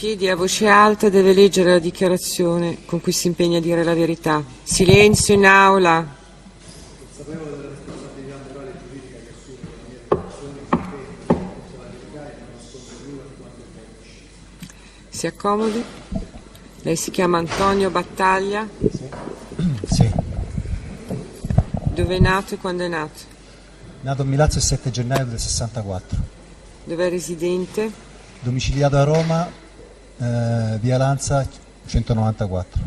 Chidi a voce alta deve leggere la dichiarazione con cui si impegna a dire la verità. Silenzio in aula. Consapevole della responsabilità morale e giuridica che assume la mia funzione, si impegna a dire la verità e non nascondere nulla di quanto è vero. Si accomodi. Lei si chiama Antonio Battaglia. Sì. Dove è nato e quando è nato? Nato a Milazzo il 7 gennaio del 64. Dove è residente? Domiciliato a Roma, via Lanza 194.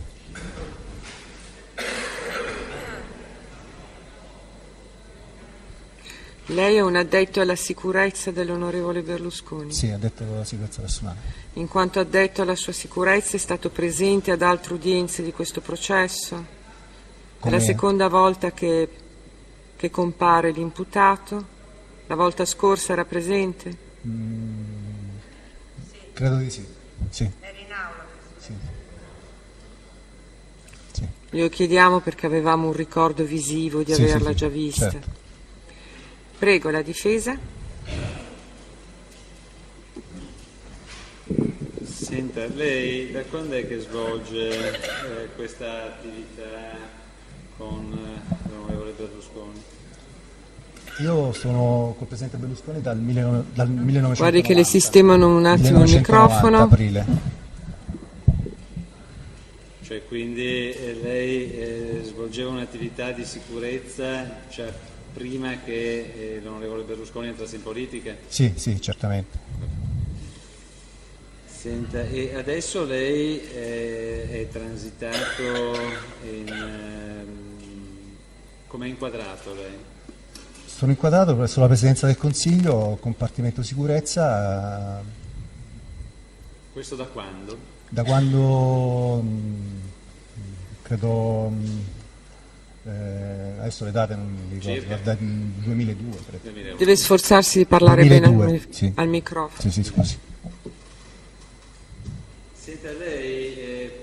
Lei è un addetto alla sicurezza dell'onorevole Berlusconi. Sì, addetto alla sicurezza personale. In quanto addetto alla sua sicurezza è stato presente ad altre udienze di questo processo? È la seconda volta che compare l'imputato? La volta scorsa era presente? Credo di sì. Sì. Era in aula. Sì. Sì. Glielo chiediamo perché avevamo un ricordo visivo di Sì, averla sì, già vista. certo. Prego, la difesa. Senta, lei da quando è che svolge questa attività con l'onorevole Berlusconi? Io sono col presidente Berlusconi dal 1990. Guardi che le sistemano un attimo il 1990, microfono. aprile. Cioè quindi lei svolgeva un'attività di sicurezza cioè, prima che l'onorevole Berlusconi entrasse in politica? Sì, sì, certamente. Senta, e adesso lei è transitato come è inquadrato lei? Sono inquadrato presso la Presidenza del Consiglio, compartimento sicurezza. Questo da quando? Da quando credo adesso le date non mi ricordo, Circa? dal 2002 credo. 2001. Deve sforzarsi di parlare 2002, bene sì. al microfono. Sì, sì, scusi. Senta, lei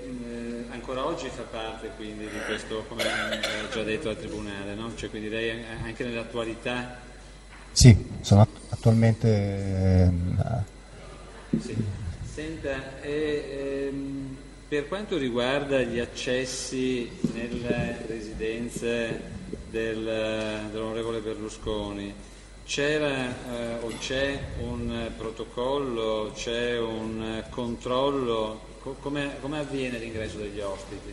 ancora oggi fa parte quindi di questo, come ha già detto al Tribunale, no? Cioè quindi lei anche nell'attualità... Sì, sono attualmente Sì. Senta, per quanto riguarda gli accessi nelle residenze dell'onorevole Berlusconi, c'era o c'è un protocollo, c'è un controllo? Come avviene l'ingresso degli ospiti?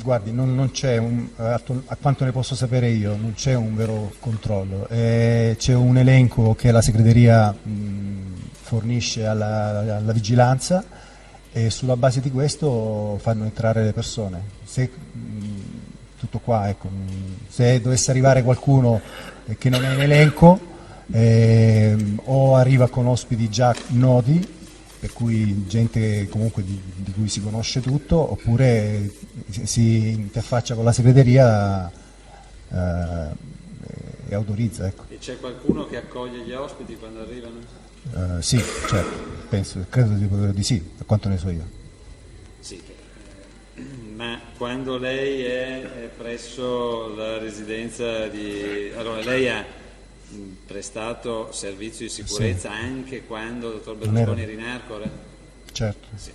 guardi, non c'è a quanto ne posso sapere io, non c'è un vero controllo, c'è un elenco che la segreteria fornisce alla vigilanza e sulla base di questo fanno entrare le persone. Tutto qua, ecco. Se dovesse arrivare qualcuno che non è in elenco o arriva con ospiti già noti, per cui gente comunque di cui si conosce tutto, oppure si interfaccia con la segreteria e autorizza. Ecco. E c'è qualcuno che accoglie gli ospiti quando arrivano? Sì, certo, credo di sì, per quanto ne so io. Sì, ma quando lei è presso la residenza di... Allora, lei ha prestato servizio di sicurezza Sì. anche quando il dottor Berlusconi era in Arcore? Certo. Sì.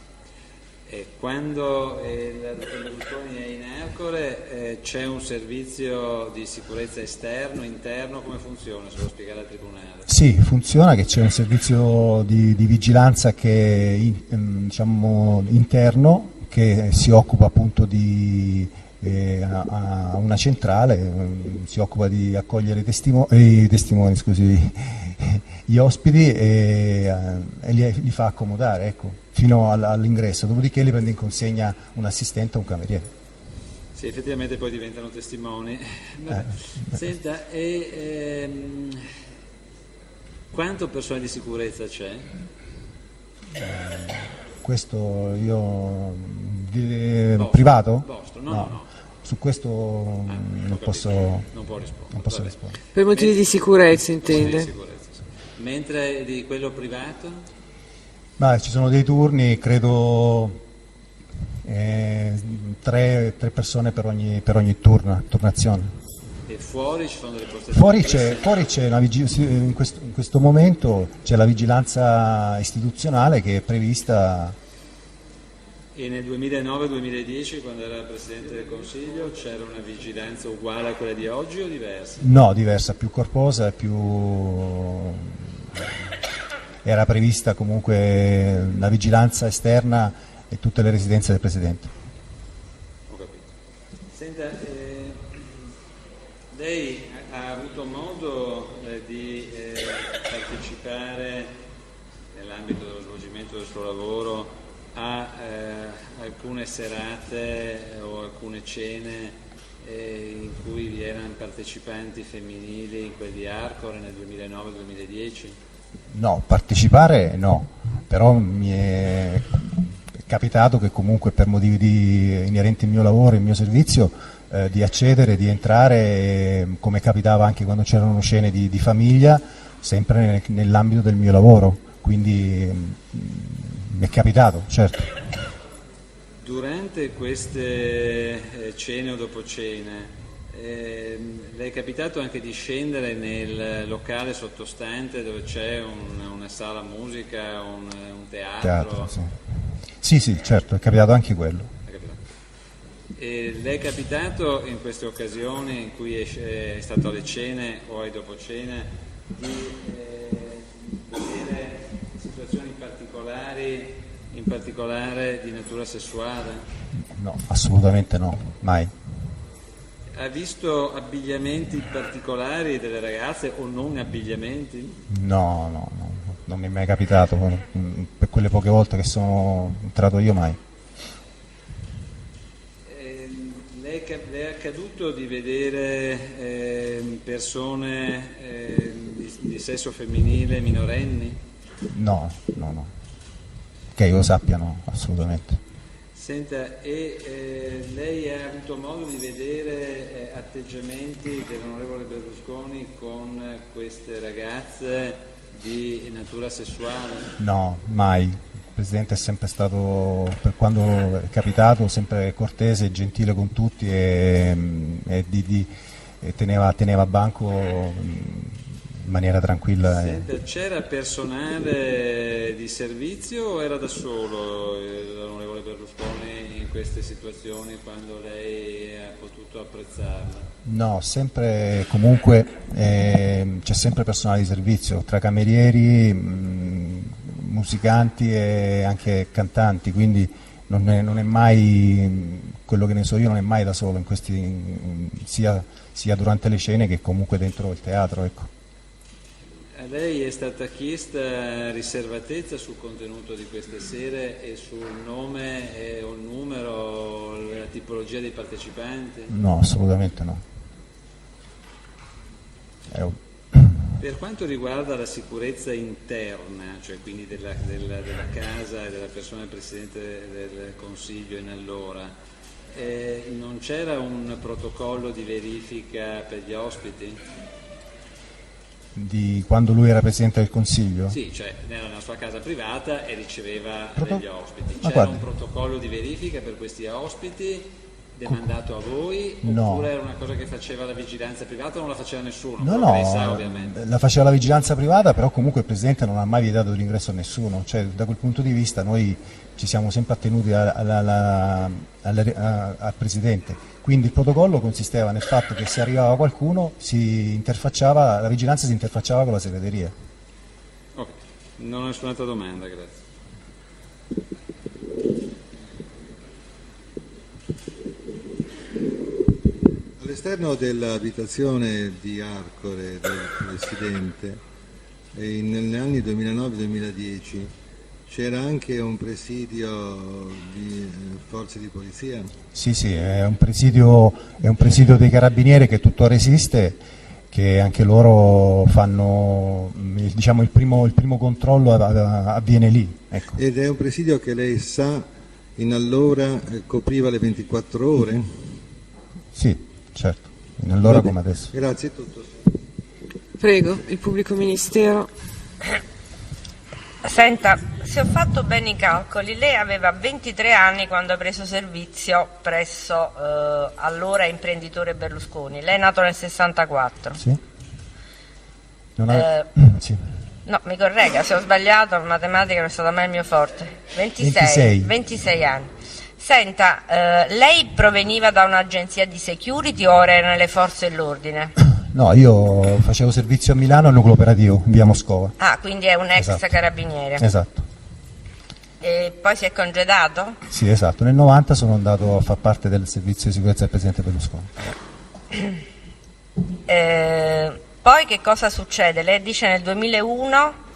E quando il dottor Berlusconi è in Arcore c'è un servizio di sicurezza esterno, interno, come funziona? Se lo spiegare al Tribunale. Sì, funziona che c'è un servizio di vigilanza che è diciamo, interno, che si occupa appunto a una centrale, si occupa di accogliere i testimoni, scusi, gli ospiti e li fa accomodare, ecco, fino all'ingresso, dopodiché li prende in consegna un assistente o un cameriere. Sì, effettivamente poi diventano testimoni. Senta, quanto personale di sicurezza c'è? Questo io Vostro, privato? Vostro, no. Su questo non posso rispondere. Per motivi di sicurezza intende? Sì, di sicurezza, sì. Mentre di quello privato? Ci sono dei turni, credo tre persone per ogni turnazione. E fuori ci sono delle postazioni? Fuori c'è in questo momento c'è la vigilanza istituzionale che è prevista E nel 2009-2010, quando era Presidente del Consiglio, c'era una vigilanza uguale a quella di oggi o diversa? No, diversa, più corposa, era prevista comunque la vigilanza esterna e tutte le residenze del Presidente. Ho capito. Senta, lei ha avuto modo di partecipare nell'ambito dello svolgimento del suo lavoro a alcune serate o alcune cene in cui vi erano partecipanti femminili in quel di Arcore nel 2009-2010? No, partecipare no, però mi è capitato che comunque per motivi inerenti al mio lavoro e al mio servizio di accedere, di entrare, come capitava anche quando c'erano scene di famiglia, sempre nell'ambito del mio lavoro, quindi mi è capitato, certo. Durante queste cene o dopo cene, le è capitato anche di scendere nel locale sottostante dove c'è una sala musica, un teatro? Sì, certo, è capitato anche quello. E le è capitato in queste occasioni in cui è stato alle cene o ai dopo cene di vedere situazioni particolari, in particolare di natura sessuale? No, assolutamente no, mai. Ha visto abbigliamenti particolari delle ragazze o non abbigliamenti? No, non mi è mai capitato, per quelle poche volte che sono entrato io mai. Le è accaduto di vedere persone di sesso femminile minorenni? No, che io sappia no, assolutamente. Senta, lei ha avuto modo di vedere atteggiamenti dell'onorevole Berlusconi con queste ragazze di natura sessuale? No, mai. Il Presidente è sempre stato, per quando è capitato, sempre cortese, gentile con tutti e teneva banco in maniera tranquilla. Senta, c'era personale di servizio o era da solo l'onorevole Berlusconi in queste situazioni quando lei ha potuto apprezzarla? No, sempre comunque c'è sempre personale di servizio, tra camerieri, musicanti e anche cantanti, quindi non è mai, quello che ne so io, non è mai da solo in questi, sia durante le cene che comunque dentro il teatro, ecco. A lei è stata chiesta riservatezza sul contenuto di queste sere e sul nome o il numero, la tipologia dei partecipanti? No, assolutamente no. Per quanto riguarda la sicurezza interna, cioè quindi della casa e della persona del Presidente del Consiglio in allora, non c'era un protocollo di verifica per gli ospiti? Di quando lui era Presidente del Consiglio? Sì, cioè era una sua casa privata e riceveva degli ospiti. Ma C'era guarda, un protocollo di verifica per questi ospiti demandato a voi? No. Oppure era una cosa che faceva la vigilanza privata o non la faceva nessuno? No, Lei sa, ovviamente. la faceva la vigilanza privata, però comunque il Presidente non ha mai vietato l'ingresso a nessuno, cioè da quel punto di vista noi ci siamo sempre attenuti al Presidente, quindi il protocollo consisteva nel fatto che se arrivava qualcuno la vigilanza si interfacciava con la segreteria. Ok, non ho nessun'altra domanda, grazie. All'esterno dell'abitazione di Arcore del Presidente, negli anni 2009-2010, c'era anche un presidio di forze di polizia? Sì, è un presidio dei Carabinieri che tuttora esiste, che anche loro fanno, diciamo, il primo controllo avviene lì. Ecco. Ed è un presidio che lei sa in allora copriva le 24 ore? Sì. Certo, allora come adesso. Grazie, è tutto. Prego, il pubblico ministero. Senta, se ho fatto bene i calcoli, lei aveva 23 anni quando ha preso servizio presso allora imprenditore Berlusconi. Lei è nato nel 64. Sì. Sì. No, mi corregga, se ho sbagliato, la matematica non è stata mai il mio forte. 26 anni. Senta, lei proveniva da un'agenzia di security o era nelle forze dell'ordine? No, io facevo servizio a Milano al nucleo operativo, in via Moscova. Ah, quindi è un ex Esatto. carabiniere. Esatto. E poi si è congedato? Sì, esatto. Nel 90 sono andato a far parte del servizio di sicurezza del presidente Berlusconi. Poi che cosa succede? Lei dice nel 2001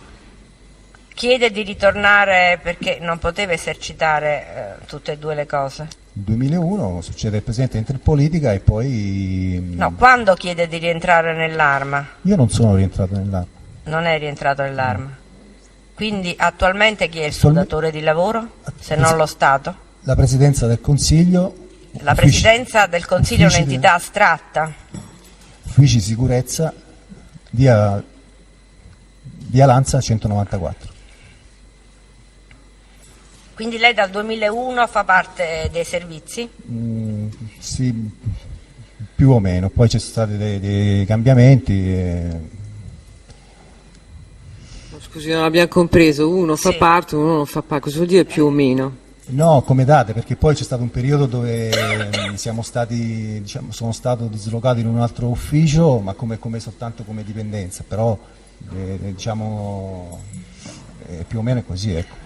chiede di ritornare perché non poteva esercitare tutte e due le cose. Nel 2001 succede il presidente entra in politica e poi... No, quando chiede di rientrare nell'arma? Io non sono rientrato nell'arma. Non è rientrato nell'arma. Quindi attualmente chi è il suo datore di lavoro, se non lo Stato? La presidenza del Consiglio... La presidenza del Consiglio è uffici un'entità astratta. Uffici sicurezza, via Lanza 194. Quindi lei dal 2001 fa parte dei servizi? Sì, più o meno. Poi ci sono stati dei cambiamenti. Scusi, non abbiamo compreso, uno fa Sì. parte, uno non fa parte, cosa vuol dire più o meno? No, come date, perché poi c'è stato un periodo dove sono stato dislocato in un altro ufficio, ma come soltanto come dipendenza, però più o meno è così, ecco.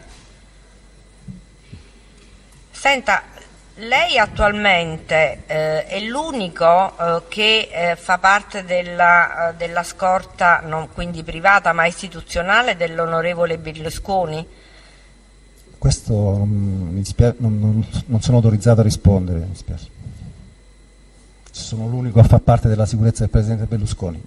Senta, lei attualmente è l'unico che fa parte della scorta, non quindi privata ma istituzionale, dell'onorevole Berlusconi? Questo mi dispiace, non sono autorizzato a rispondere, mi dispiace. Sono l'unico a far parte della sicurezza del presidente Berlusconi.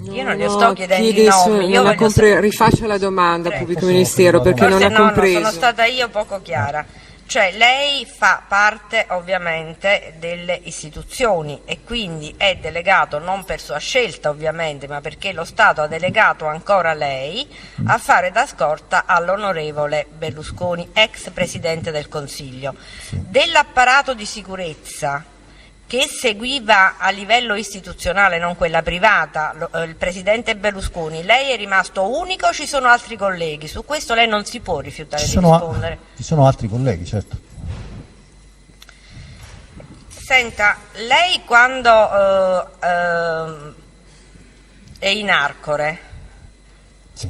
Io non gli sto chiedendo i chiedi nomi, io voglio rifaccia la domanda, Prego. Pubblico Ministero, perché non Forse ha compreso. sono stata io poco chiara. Cioè lei fa parte ovviamente delle istituzioni e quindi è delegato non per sua scelta ovviamente, ma perché lo Stato ha delegato ancora lei a fare da scorta all'onorevole Berlusconi, ex Presidente del Consiglio. Dell'apparato di sicurezza che seguiva a livello istituzionale, non quella privata, il Presidente Berlusconi, lei è rimasto unico o ci sono altri colleghi? Su questo lei non si può rifiutare di rispondere. Ci sono altri colleghi, certo. Senta, lei quando è in Arcore, Sì.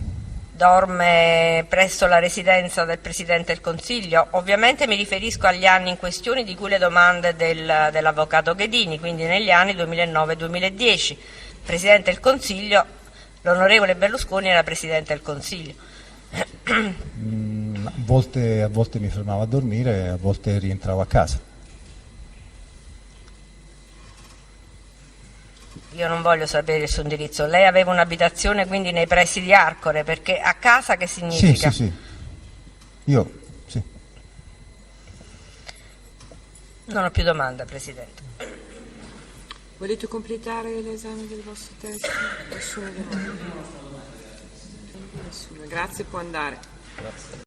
dorme presso la residenza del Presidente del Consiglio, ovviamente mi riferisco agli anni in questione di cui le domande dell'avvocato Ghedini, quindi negli anni 2009-2010. Il Presidente del Consiglio, l'onorevole Berlusconi era Presidente del Consiglio. A volte mi fermavo a dormire, a volte rientravo a casa. Io non voglio sapere il suo indirizzo. Lei aveva un'abitazione quindi nei pressi di Arcore, perché a casa che significa? Sì. Io, sì. Non ho più domande, Presidente. Volete completare l'esame del vostro testo? Nessuna domanda. Nessuna. Grazie, può andare. Grazie.